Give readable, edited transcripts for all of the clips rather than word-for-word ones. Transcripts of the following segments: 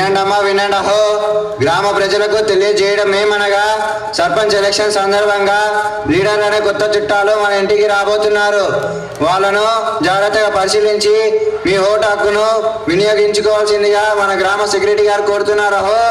వినండమ్మా వినండి అహో. గ్రామ ప్రజలకు తెలియజేయడం ఏమనగా సర్పంచ్ ఎలక్షన్ సందర్భంగా లీడర్ అనే కొత్త చుట్టాలు మన ఇంటికి రాబోతున్నారు. వాళ్ళను జాగ్రత్తగా పరిశీలించి మీ ఓటు హక్కును వినియోగించుకోవాల్సిందిగా మన గ్రామ సెక్రటరీ గారు కోరుతున్నారు అహో.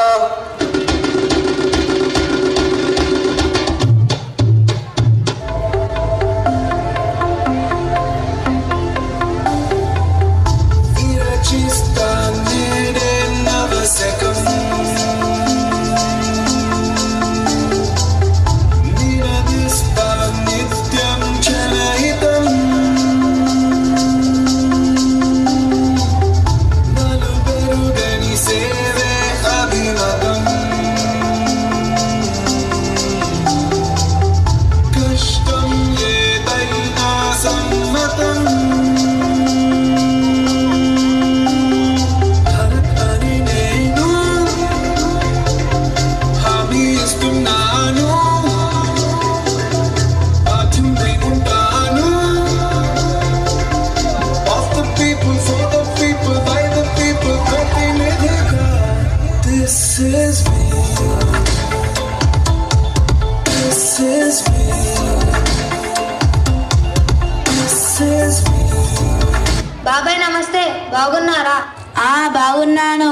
బాబాయ్ నమస్తే, బాగున్నారా? బాగున్నాను.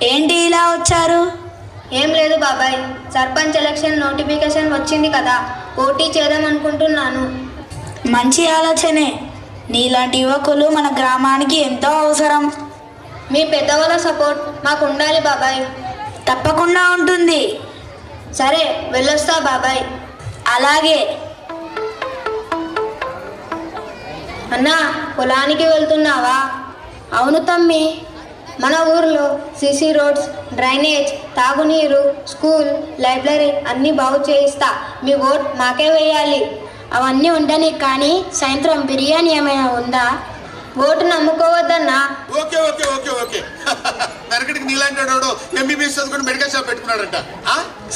ఏంటి ఇలా వచ్చారు? ఏం లేదు బాబాయ్, సర్పంచ్ ఎలక్షన్ నోటిఫికేషన్ వచ్చింది కదా, పోటీ చేద్దాం అనుకుంటున్నాను. మంచి ఆలోచనే. నీలాంటి యువకులు మన గ్రామానికి ఎంతో అవసరం. మీ పెద్దవాళ్ళ సపోర్ట్ మాకు ఉండాలి బాబాయ్. తప్పకుండా ఉంటుంది. సరే వెళ్ళొస్తా బాబాయ్. అలాగే. అన్నా, పొలానికి వెళ్తున్నావా? అవును తమ్మి. మన ఊర్లో సీసీ రోడ్స్, డ్రైనేజ్, తాగునీరు, స్కూల్, లైబ్రరీ అన్నీ బాగు చేయిస్తా. మీ ఓట్ మాకే వేయాలి. అవన్నీ ఉండని, కానీ సాయంత్రం బిర్యానీ ఏమైనా ఉందా? ఓటు నమ్ముకోవద్దన్నా. ఓకే ఓకే ఓకే ఓకే నరకటికి నీలాంటి ఎంబీబీఎస్ చదువుకుని మెడికల్ షాప్ పెట్టుకున్నాడంట.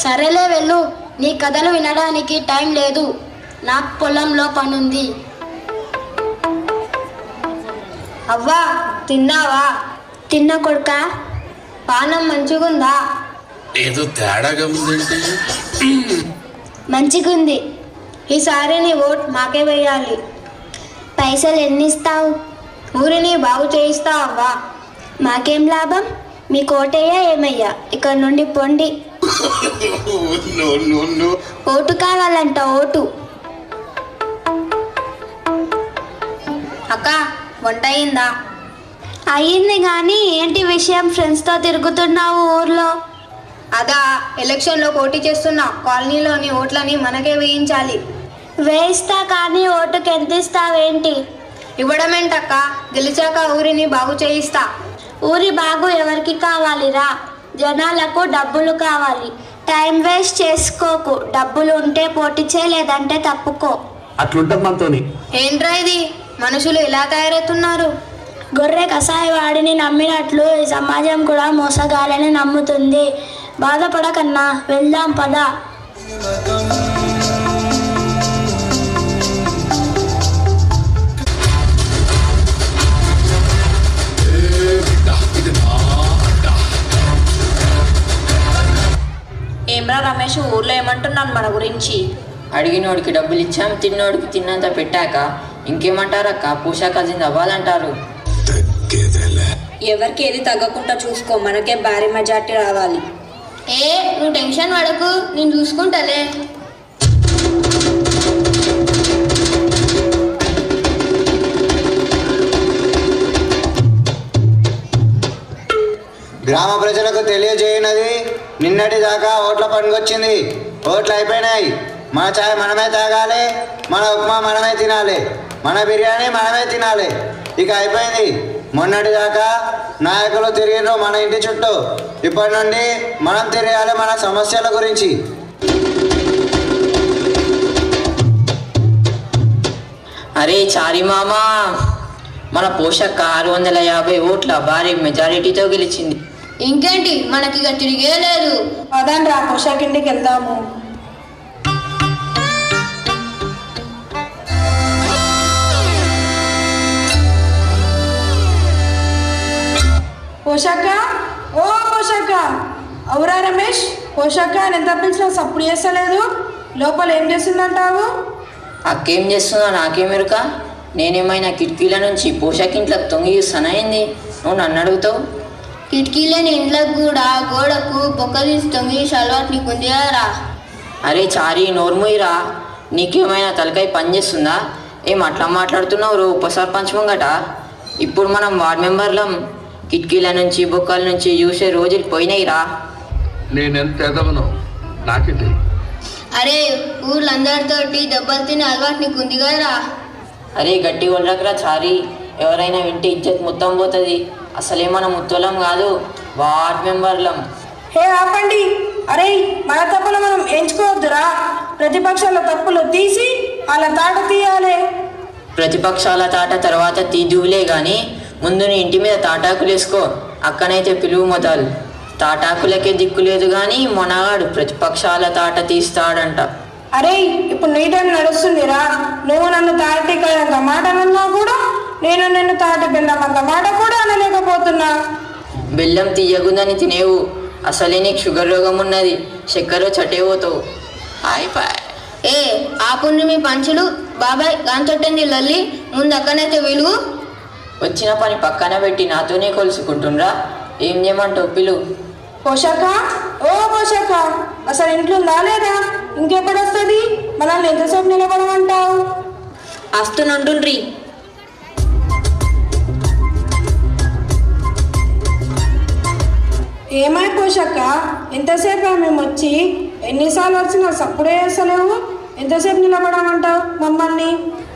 సరేలే వెళ్ళు. నీ కథలు వినడానికి టైం లేదు. నాకు పొలంలో పనుంది. అవ్వా, తిన్నావా? తిన్న కొడుక. పానం మంచిగుందా? ఏదో తేడాగా ఉందంటే. మంచిగుంది. ఈసారి నీ ఓట్ మాకే వేయాలి. పైసలు ఎన్ని ఇస్తావు? ఊరిని బాగు చేయిస్తా అవ్వా. మాకేం లాభం? మీ కోటయ్యా ఏమయ్యా? ఇక్కడ నుండి పొండి. ఓటు కావాలంట, ఓటు. అక్క, వంట అయిందా? అయ్యింది. కానీ ఏంటి విషయం? ఫ్రెండ్స్తో తిరుగుతున్నావు ఊర్లో? అదా, ఎలక్షన్లో పోటీ చేస్తున్నా. కాలనీలోని ఓట్లని మనకే వేయించాలి. వేయిస్తా, కానీ ఓటుకి ఎంత ఇస్తావేంటి? ఇవ్వడమేంటక్క, గెలిచాక ఊరిని బాగు చేయిస్తా. ఊరి బాగు ఎవరికి కావాలిరా? జనాలకు డబ్బులు కావాలి. టైం వేస్ట్ చేసుకోకు. డబ్బులు ఉంటే పోటీ చేయి, లేదంటే తప్పుకో. అట్లుంటుంది మనతోని. ఏంట్రా ఇది, మనుషులు ఇలా తయారవుతున్నారు? గొర్రె కసాయి వాడిని నమ్మినట్లు ఈ సమాజం కూడా మోసగాలని నమ్ముతుంది. బాధపడకన్నా, వెళ్దాం పద. ఏమ్రా రమేష్, ఊర్లో ఏమంటున్నాను మన గురించి? అడిగినోడికి డబ్బులు ఇచ్చాం, తిన్నోడికి తిన్నంత పెట్టాక ఇంకేమంటారక్క? పూషా కజిన్ అవ్వాలంటారు. ఎవరికి ఏది తగ్గకుండా చూసుకో, మనకే భారీ మెజార్టీ రావాలి. నువ్వు టెన్షన్ పడకు, నేను చూసుకుంటాలే. గ్రామ ప్రజలకు తెలియజేయనది, నిన్నటి దాకా ఓట్ల పండుగొచ్చింది. ఓట్లు అయిపోయినాయి. మన చాయ్ మనమే తాగాలి, మన ఉప్మా మనమే తినాలి, మన బిర్యానీ మనమే తినాలి. ఇక అయిపోయింది. మొన్నటి దాకా నాయకులు తిరిగిరు మన ఇంటి చుట్టూ. ఇప్పటి నుండి మనం తిరగాలి మన సమస్యల గురించి. అరే చారి మామా, మన పోషక్క 650 ఓట్ల భారీ మెజారిటీతో గెలిచింది. ఇంకేంటి, మనకి ఇక తిరిగే లేదు. పదండ్రా, పోషాకింటికి వెళ్దాము. పోషక్క, ఓ పోషక్క. అవురా రమేష్, పోషాక ఎంత పిలిచినా సప్పుడు చేస్తలేదు. లోపల ఏం చేస్తుందంటావు? అక్కేం చేస్తుందో నాకేమెరుక. నేనేమైనా కిటికీల నుంచి పోషాకింట్లకు తొంగి చూస్తానైంది? నువ్వు నన్ను అడుగుతావు? కిటికీలేని ఇంట్లోకి కూడా గోడకు బొక్క తీసి తొంగి అలవాటు నీకు ఉంది కదరా. అరే చారీ, నోర్ముయిరా. నీకేమైనా తలకాయ పని చేస్తుందా? ఏం అట్లా మాట్లాడుతున్నావు ఉప సర్పంచ్ ముంగట? ఇప్పుడు మనం వార్డ్ మెంబర్లం. కిటికీల నుంచి బొక్కల నుంచి చూసే రోజులు పోయినాయిరా. నేనెంత ఎదవను నాకేంటి? అరే ఊర్లందరితోటి దెబ్బలు తినే అలవాటు నీకు ఉంది కదరా. అరే గట్టి కొనరకరా చారీ, ఎవరైనా వింటే ఇజ్జత్ మొత్తం పోతుంది. అసలే మనం ముత్తోలం కాదు, వార్డ్ మెంబర్లం. హే ఆపండి. అరే మన తప్పులు మనం ఎంచుకోవద్దురా. ప్రతిపక్షాల తప్పులు తీసి వాళ్ళ తాట తీయాలి. ప్రతిపక్షాల తాట తర్వాత తీదువులే కానీ ముందు నీ ఇంటి మీద తాటాకులు వేసుకో. అక్కనైతే పిలువు మొదలు. తాటాకులకే దిక్కు లేదు కానీ మొనగాడు ప్రతిపక్షాల తాట తీస్తాడంట. అరే ఇప్పుడు నీ టైం నడుస్తుందిరా. నువ్వు నన్ను తాటి కాయంత మాట అన్నా కూడా నేను నిన్ను తాటి బెల్లంత మాట కూడా అనలేకపోతున్నా. బెల్లం తీయగుందని తినేవు. అసలే నీకు షుగర్ రోగం ఉన్నది. చక్కెర చట్టేపోతావు. అయిపోయి ఏ ఆపుండి మీ పంచులు. బాబాయ్ గాంతొట్టండి లల్లి. ముందు అక్కనైతే వెలుగు. వచ్చిన పని పక్కన పెట్టి నాతోనే కొలుసుకుంటుండ్రా. ఏం చేయమంటావు? పిలువు. పోషాక, ఓ పోషాక, అసలు ఇంట్లో ఉందా లేదా? ఇంకెప్పుడు వస్తుంది? మనల్ని ఎంతసేపు నిలబడమంటావు? వస్తున్నంటుండ్రి. ఏమై పోషాక, ఎంతసేపు మేము వచ్చి? ఎన్నిసార్లు వచ్చినా సప్పుడే వేస్తలేవు. ఎంతసేపు నిలబడమంటావు మమ్మల్ని?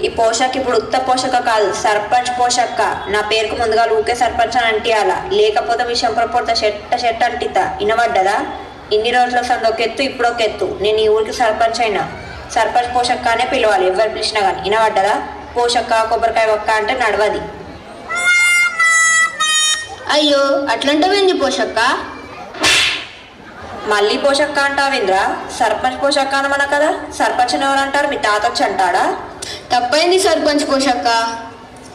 ఈ పోషక ఇప్పుడు ఉత్త పోషక కాదు, సర్పంచ్ పోషక్క. నా పేరుకు ముందుగా ఊకే సర్పంచ్ అని అంటియాల, లేకపోతే విషయం ప్రపోర్త షెట్ట అంటితా. వినబడ్డదా? ఇన్ని రోజుల సంది ఒక ఎత్తు, ఇప్పుడు ఒక ఎత్తు. నేను ఈ ఊరికి సర్పంచ్ అయినా. సర్పంచ్ పోషక్క అనే పిలవాలి, ఎవరు పిలిచినా కానీ. వినబడ్డదా? పోషక్క కొబ్బరికాయ ఒక్క అంటే నడవది. అయ్యో అట్లంటవేంది పోషక్క? మళ్ళీ పోషక్క అంటావేంద్రా? సర్పంచ్ పోషక్క అనమన కదా. సర్పంచ్ ఎవరు అంటారు? మీ తాత వచ్చి అంటాడా? తప్పైంది సర్పంచ్ పోషక్క.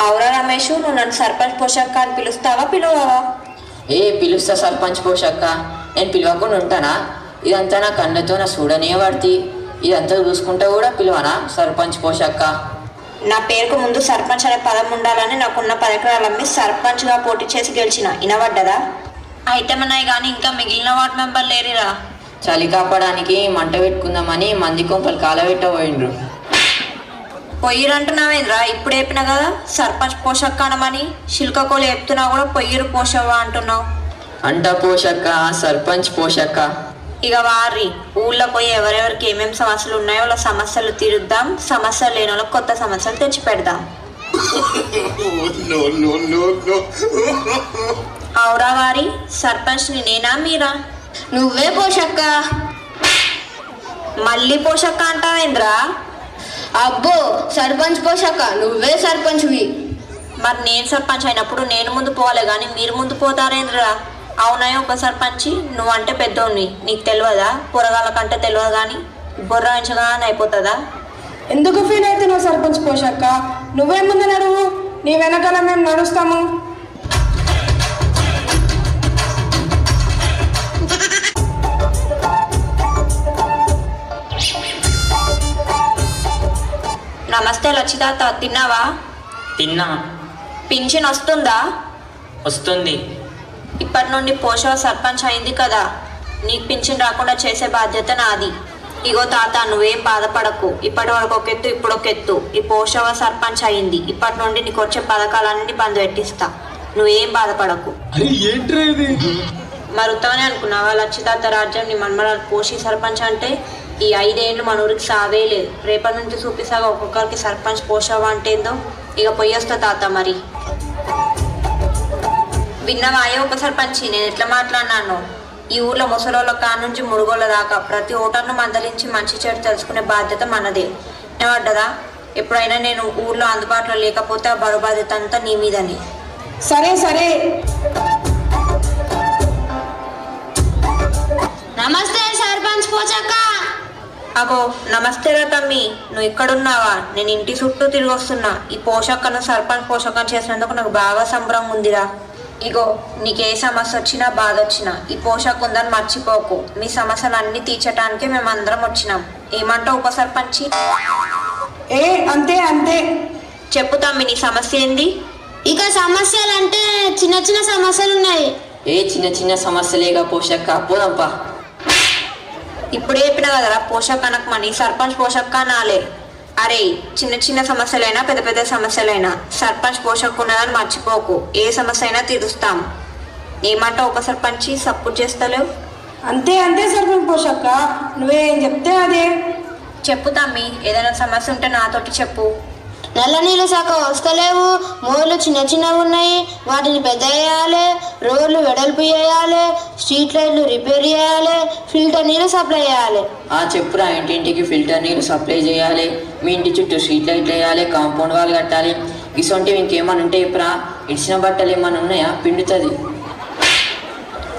అవురా రమేష్, నువ్వు నన్ను సర్పంచ్ పోషక్క అని పిలుస్తావా పిలువవా? ఏ పిలుస్తా సర్పంచ్ పోషక్క. నేను పిలవకుండా ఉంటానా? ఇదంతా నా కళ్ళతో నా చూడనే పడితే ఇదంతా చూసుకుంటా కూడా పిలువనా సర్పంచ్ పోషక్క? నా పేరుకు ముందు సర్పంచ్ అనే పదం ఉండాలని నాకున్న 10 ఎకరాలు అమ్మి సర్పంచ్గా పోటీ చేసి గెలిచిన. వినబడ్డదా? అయితే మన్నాయి కానీ ఇంకా మిగిలిన వార్డ్ మెంబర్ లేరురా. చలి కాపడానికి మంట పెట్టుకుందామని మంది కొంపలు కాలబెట్టబోయిండ్రు. పొయ్యిరంటున్నావేంద్రా? ఇప్పుడు చెప్పినా కదా సర్పంచ్ పోషక్క అనమని. శిల్కకోలు చెప్తున్నా కూడా పొయ్యిరు పోషవ్వా అంటున్నావు. అంట పోషక్క, సర్పంచ్ పోషక్క. ఇక వారి ఊళ్ళో పోయి ఎవరెవరికి ఏమేమి సమస్యలు ఉన్నాయో వాళ్ళ సమస్యలు తీరుద్దాం. సమస్యలు లేని వాళ్ళకి కొత్త సమస్యలు తెచ్చి పెడదాం. అవురా వారి, సర్పంచ్ని నేనా మీరా? నువ్వే పోషక్క. మళ్ళీ పోషక్క అంటావేంద్రా? అబ్బో సర్పంచ్ పోషక్క, నువ్వే సర్పంచ్వి. మరి నేను సర్పంచ్ అయినప్పుడు నేను ముందు పోవాలి కానీ మీరు ముందు పోతారేంద్రా? అవునాయో ఉప సర్పంచి, నువ్వంటే పెద్దోని, నీకు తెలియదా? పొరగాల కంటే తెలియదు కానీ బొర్రాయించగానే అయిపోతుందా? ఎందుకు ఫీల్ అవుతున్నావు సర్పంచ్ పోషక్క? నువ్వే ముందు నడువు, నీ వెనకాల మేము నడుస్తాము. నమస్తే లచ్చితాత, తిన్నావా? తిన్నా. పింఛన్ వస్తుందా? వస్తుంది. ఇప్పటి నుండి పోషవ సర్పంచ్ అయింది కదా, నీకు పింఛన్ రాకుండా చేసే బాధ్యత నాది. ఇగో తాత, నువ్వేం బాధపడకు. ఇప్పటి వరకు ఒక ఎత్తు, ఇప్పుడు ఒక ఎత్తు. ఈ పోషవ సర్పంచ్ అయింది. ఇప్పటి నుండి నీకు వచ్చే పథకాలన్నీ బంద్ పెట్టిస్తా. నువ్వేం బాధపడకు. మరి ఉత్తమనే అనుకున్నావా? లచ్చితాత రాజ్యం నీ మన్మరాలు పోషి సర్పంచ్ అంటే ఈ 5 ఏళ్ళు మన ఊరికి సావే లేదు. రేపటి నుంచి చూపిస్తాగా ఒక్కొక్కరికి సర్పంచ్ పోషవ అంటే ఏందో. ఇక పొయ్యొస్తా తాత. మరి విన్నవాయో ఉప సర్పంచి నేను ఎట్లా మాట్లాడినాను? ఈ ఊర్లో ముసలోళ్ళ కాడ నుంచి ముడుగోళ్ళ దాకా ప్రతి ఓటర్ను మందలించి మంచి చెడు తెలుసుకునే బాధ్యత మనదే. ఏమంటదా? ఎప్పుడైనా నేను ఊర్లో అందుబాటులో లేకపోతే ఆ బరువు బాధ్యత అంతా నీ మీదని. సరే సరే. నమస్తే సర్పంచ్ పోషక్క. అగో నమస్తేరా తమ్మి, నువ్వు ఇక్కడున్నావా? నేను ఇంటి చుట్టూ తిరిగి వస్తున్నా. ఈ పోషక్కను సర్పంచ్ పోషకం చేసినందుకు నాకు బాగా సంబరంగా ఉందిరా. ఇగో నీకు ఏ సమస్య వచ్చినా బాధ వచ్చినా ఈ పోషక ఉందని మర్చిపోకు. మీ సమస్యలన్నీ తీర్చడానికే మేమందరం వచ్చినాం. ఏమంటావు ఉప సర్పంచి? ఏ అంతే అంతే. చెప్పు తమ్మి, నీ సమస్య ఏంది? ఇక సమస్యలు అంటే చిన్న చిన్న సమస్యలు ఉన్నాయి. ఏ చిన్న చిన్న సమస్యలేగా పోషక్క, పోదంపా. ఇప్పుడే చెప్పిన కదరా పోషక అనకమని, సర్పంచ్ పోషక్క అనాలే. అరే చిన్న చిన్న సమస్యలైనా పెద్ద పెద్ద సమస్యలైనా సర్పంచ్ పోషక ఉన్నదని మర్చిపోకు. ఏ సమస్య అయినా తీరుస్తాం. ఏమంటావు ఉప సర్పంచి? సపోర్ట్ చేస్తలేవు? అంతే అంతే సర్పంచ్ పోషక్క, నువ్వేం చెప్తే అదే. చెప్పు తమ్మి, ఏదైనా సమస్య ఉంటే నాతోటి చెప్పు. నల్ల నీళ్ళు శాఖ వస్తలేవు, మోర్లు చిన్న చిన్నగా ఉన్నాయి, వాటిని పెద్ద చేయాలి, రోడ్లు వెడల్పు చేయాలి, స్ట్రీట్ లైట్లు రిపేర్ చేయాలి, ఫిల్టర్ నీళ్ళు సప్లై చేయాలి. చెప్పురా, ఇంటింటికి ఫిల్టర్ నీళ్ళు సప్లై చేయాలి, మీ ఇంటి చుట్టూ స్ట్రీట్ లైట్లు వేయాలి, కాంపౌండ్ వాళ్ళు కట్టాలి. ఇసొంటివి ఇంకేమన్నా ఉంటే చెప్పురా. ఇడిచిన బట్టలు ఏమన్నా ఉన్నాయా? పిండుతుంది.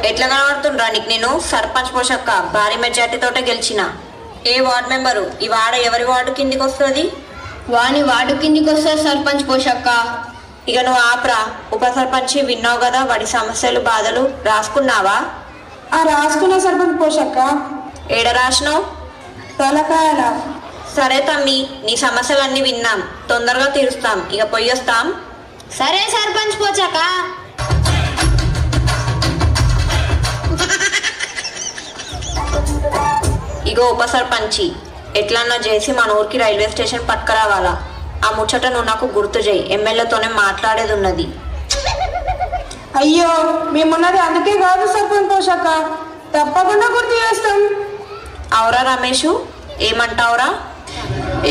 ఎట్లా కనబడుతుండ్రా నీకు నేను? సర్పంచ్ పోషక్క భారీ మెజార్టీతోటే గెలిచిన. ఏ వార్డు మెంబరు ఈ వాడ ఎవరి వార్డు కిందికి వస్తుంది? వాని వాడు కిందికి వస్తే సర్పంచ్ పోషక్క. ఇక నువ్వు ఆప్రా. ఉప సర్పంచి విన్నావు కదా, వాడి సమస్యలు బాధలు రాసుకున్నావా? రాసుకున్న సర్పంచ్ పోషక్క. ఏడ రాసినావు? తలకాయల. సరే తమ్మి, నీ సమస్యలన్నీ విన్నాం, తొందరగా తీరుస్తాం. ఇక పోయి వస్తాం. సరే సర్పంచ్ పోచక్క. ఇగో ఉప సర్పంచి, ఎట్లన్నా చేసి మన ఊరికి రైల్వే స్టేషన్ పట్టుకురావాలా. ఆ ముచ్చట నువ్వు నాకు గుర్తు చేయి. ఎమ్మెల్యేతోనే మాట్లాడేది ఉన్నది. అయ్యో మేమున్నది అందుకే కాదు సర్పంచ్ పోషక్క, తప్పకుండా గుర్తు చేస్తాం. అవురా రమేషు, ఏమంటావురా?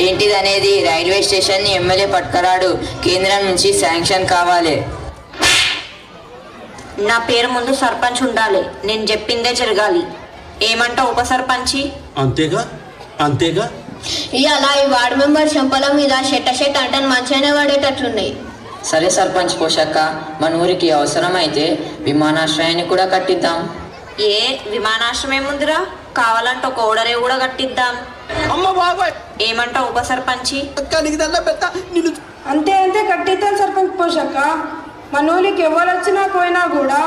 ఏంటిది అనేది? రైల్వే స్టేషన్ని ఎమ్మెల్యే పట్టుకరాడు, కేంద్రం నుంచి శాంక్షన్ కావాలి. నా పేరు ముందు సర్పంచ్ ఉండాలి, నేను చెప్పిందే జరగాలి. ఏమంటావు ఉప సర్పంచి? అంతేగా అంతేగా. ఇవాళ ఈ వార్డు మెంబర్ చెంపల మీద షెట్ట అంటే మంచిగానే పడేటట్లున్నాయి. సరే సర్పంచ్ పోషక్క, మన ఊరికి అవసరమైతే విమానాశ్రయాన్ని కూడా కట్టిద్దాం. ఏ విమానాశ్రయం ఏముందిరా? కావాలంటే ఒక ఓడరే కూడా కట్టిద్దాం. ఏమంటావు ఉప సర్పంచి? అంతే అంతే కట్టిద్దాం సర్పంచ్ పోషక్క. మన ఊరికి ఎవరు వచ్చినా పోయినా కూడా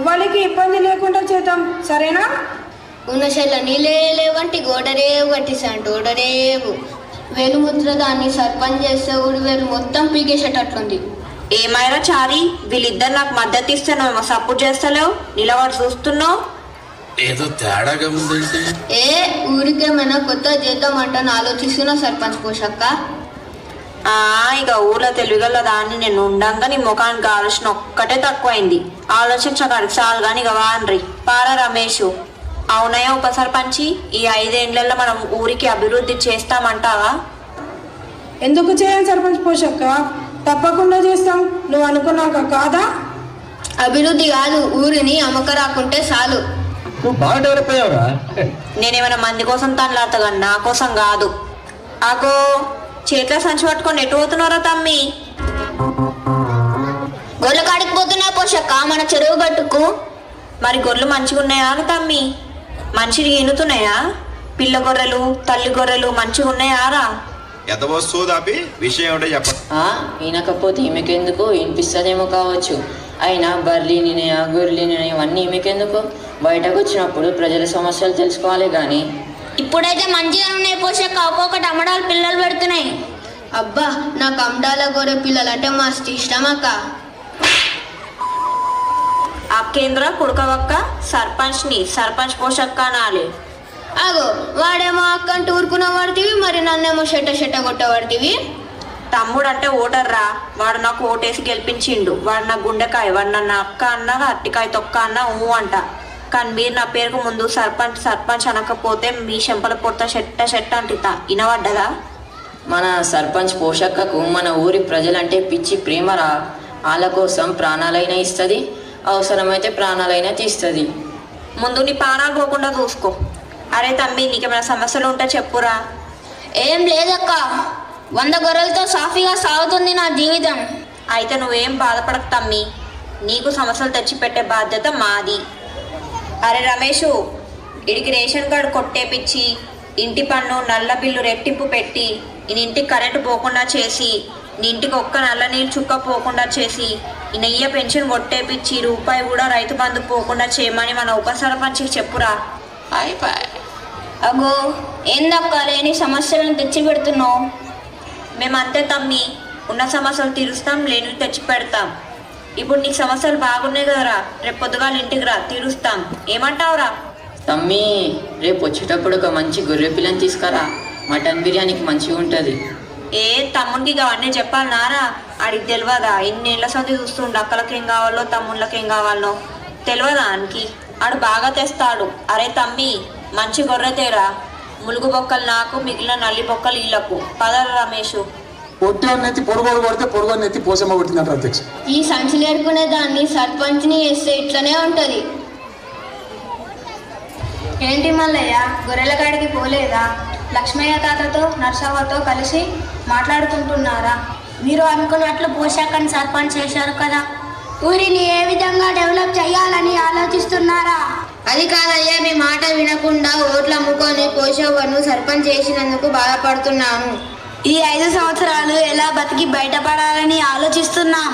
ఎవరికి ఇబ్బంది లేకుండా చేద్దాం, సరేనా? ఉన్న చెల్ల నీళ్ళే లేవంటి గోడరేవు కట్టిస్తాంట గోడరేవు. వేలుముద్ర దాన్ని సర్పంచ్ చేస్తే కూడా వేలు మొత్తం పీకేసేటట్లుంది. ఏమైనా చారి, వీళ్ళిద్దరు నాకు మద్దతు ఇస్తే నువ్వు సపోర్ట్ చేస్తలేవు, నిలబడి చూస్తున్నావు. ఏదో తేడాగా ఉందంటే. ఏ ఊరికేమైనా కొత్త చేద్దామంటాను ఆలోచిస్తున్నా సర్పంచ్ పోషక్క. ఇక ఊర్లో తెలివిగల దాన్ని నేను ఉండంగా నీ ముఖానికి ఆలోచన ఒక్కటే తక్కువైంది. ఆలోచించడానికి చాలు కానీ ఇక వాన్రి పారా రమేషు. అవునయ్య ఉప సర్పంచి, ఈ 5 ఏళ్లలో మనం ఊరికి అభివృద్ధి చేస్తామంటావా? ఎందుకు చేయం సర్పంచ్ పోషక్క, తప్పకుండా చేస్తాం. నువ్వు అనుకున్నాక కాదా? అభివృద్ధి కాదు, ఊరిని అమ్మక రాకుంటే చాలు. నువ్వు బాగా డెవలప్ అయ్యావురా. నేనేమైనా మంది కోసం తనలాడతా, నా కోసం కాదు. ఆగో చేతిలో సంచి పట్టుకొని ఎటు పోతున్నారా తమ్మి? గొర్రెల కాడికి పోతున్నా పోషక్క, మన చెరువు గట్టుకు. మరి గొర్రెలు మంచిగా ఉన్నాయా అని తమ్మి? మంచిగా ఈనుతున్నాయా? పిల్ల గొర్రెలు తల్లి గొర్రెలు మంచిగా ఉన్నాయా రా? ఎంత వస్తువు దాపి విషయం ఏమిటో చెప్పండి. ఈయనకపోతే ఈమెకెందుకు? వినిపిస్తుందేమో కావచ్చు. అయినా బర్లీనినయా గొర్రెలినయా ఇవన్నీ ఈమెకెందుకు? బయటకు వచ్చినప్పుడు ప్రజల సమస్యలు తెలుసుకోవాలి కానీ. ఇప్పుడైతే మంచిగా ఉన్నాయి పోషక్క, ఒక్కొక్కటి అమ్మడాలు పిల్లలు పెడుతున్నాయి. అబ్బా నాకు అమ్డాల గొర్రె పిల్లలు అంటే మస్తు ఇష్టం అక్క. కేంద్ర కుడకవక్క సర్పంచ్ని సర్పంచ్ పోషక్క అనాలి. అగో వాడేమో అక్క అంటే ఊరుకున్న పడుతుంది, మరి నన్నేమో షెట్ట కొట్టబడుతుంది. తమ్ముడు అంటే ఓటర్ రా, వాడు నాకు ఓటేసి గెలిపించిండు. వాడు నా గుండెకాయ, వాడు నన్ను అక్క అన్నా అట్టికాయ తొక్క అన్నా అంట. కానీ మీరు నా పేరుకు ముందు సర్పంచ్ అనకపోతే మీ చెంపల పొట్ట షెట్ట అంటితా. వినవడ్డదా? మన సర్పంచ్ పోషక్కకు మన ఊరి ప్రజలంటే పిచ్చి ప్రేమరా. వాళ్ళ కోసం ప్రాణాలైనా ఇస్తుంది, అవసరమైతే ప్రాణాలైనా తీస్తుంది. ముందు నీ ప్రాణాలు పోకుండా చూసుకో. అరే తమ్మి, నీకేమైనా సమస్యలు ఉంటే చెప్పురా. ఏం లేదక్క, 100 గొర్రెలతో సాఫీగా సాగుతుంది నా జీవితం. అయితే నువ్వేం బాధపడకు తమ్మి, నీకు సమస్యలు తెచ్చిపెట్టే బాధ్యత మాది. అరే రమేషు, ఇడికి రేషన్ కార్డు కొట్టేపిచ్చి, ఇంటి పన్ను నల్ల బిల్లు రెట్టింపు పెట్టి, నీ ఇంటికి కరెంటు పోకుండా చేసి, నీ ఇంటికి ఒక్క నల్ల నీళ్ళు చుక్క పోకుండా చేసి, ఈ నెయ్యి పెన్షన్ కొట్టేపిచ్చి రూపాయి కూడా రైతు బంధు పోకుండా చేయమని మన ఉప సర్పంచ్కి చెప్పురా. అగో ఏందక్క లేని సమస్యలను తెచ్చి పెడుతున్నావు. మేమంతే తమ్మి, ఉన్న సమస్యలు తీరుస్తాం, లేనివి తెచ్చి పెడతాం. ఇప్పుడు నీకు సమస్యలు బాగున్నాయి కదరా, రేపు పొద్దుగాల ఇంటికి రా, తీరుస్తాం. ఏమంటావురా? తమ్మి రేపు వచ్చేటప్పుడు ఒక మంచి గొర్రె పిల్లని తీసుకురా, మటన్ బిర్యానీకి మంచిగా ఉంటుంది. ఏ తమ్మునికి అవన్నీ చెప్పాలి నారా? ఆడికి తెలియదా? ఇన్నేళ్ల సంది చూస్తుండు అక్కలకేం కావాలో తమ్ముళ్ళకేం కావాలో తెలియదా ఆనికి? ఆడు బాగా తెస్తాడు. అరే తమ్మి, మంచి గొర్రె తేరా, ములుగు బొక్కలు నాకు, మిగిలిన నల్లి బొక్కలు ఇళ్లకు. పదర రమేషు. పొట్టి పొడుగోడు కొడితే పొడుగోడు నెత్తి పోసమ్మ కొట్టిందంటారు అధ్యక్ష. ఈ సంచులు ఏరుకునే దాన్ని సర్పంచ్ని చేస్తే ఇట్లనే ఉంటుంది. ఏంటి మల్లయ్య, గొర్రెల కాడికి పోలేదా? లక్ష్మయ్య తాతతో నర్సవ్వతో కలిసి మాట్లాడుకుంటున్నారా? మీరు అనుకున్నట్లు పోషాకని సర్పంచ్ చేశారు కదా, ఊరిని ఏ విధంగా డెవలప్ చేయాలని ఆలోచిస్తున్నారా? అది కాదయ్యా, మీ మాట వినకుండా ఓట్లు అమ్ముకొని పోషవ్వను సర్పంచ్ చేసినందుకు బాధపడుతున్నాను. ఈ 5 సంవత్సరాలు ఎలా బతికి బయటపడాలని ఆలోచిస్తున్నాం.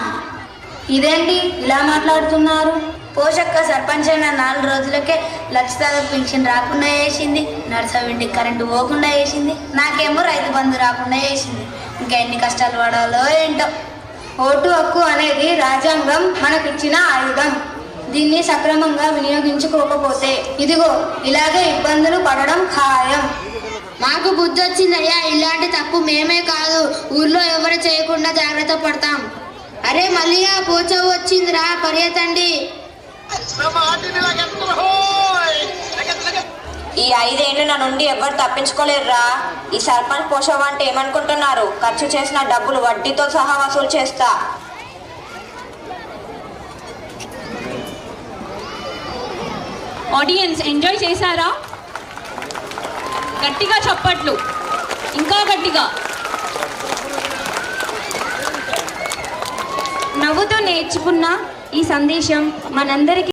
ఇదేంటి ఇలా మాట్లాడుతున్నారు? పోషక్క సర్పంచ్ అయిన 4 రోజులకే లక్ష పెన్షన్ రాకుండా చేసింది, నర్సవింటికి కరెంటు పోకుండా చేసింది, నాకేమో రైతు బంధు రాకుండా చేసింది. ఇంకా ఎన్ని కష్టాలు పడాలో ఏంటో. ఓటు హక్కు అనేది రాజ్యాంగం మనకిచ్చిన ఆయుధం. దీన్ని సక్రమంగా వినియోగించుకోకపోతే ఇదిగో ఇలాగే ఇబ్బందులు పడడం ఖాయం. మాకు బుద్ధి వచ్చిందయ్యా, ఇలాంటి తప్పు మేమే కాదు ఊర్లో ఎవరు చేయకుండా జాగ్రత్త పడతాం. అరే మళ్ళీ పోచవు వచ్చిందిరా, పరిగెత్తండి. ఈ 5 ఏళ్ళు నా నుండి ఎవరు తప్పించుకోలేరురా. ఈ సర్పంచ్ పోషవ అంటే ఏమనుకుంటున్నారు? ఖర్చు చేసిన డబ్బులు వడ్డీతో సహా వసూలు చేస్తా. ఆడియన్స్ ఎంజాయ్ చేశారా? గట్టిగా చప్పట్లు, ఇంకా గట్టిగా. నవ్వుతూ నేర్చుకున్న ఈ సందేశం మనందరికీ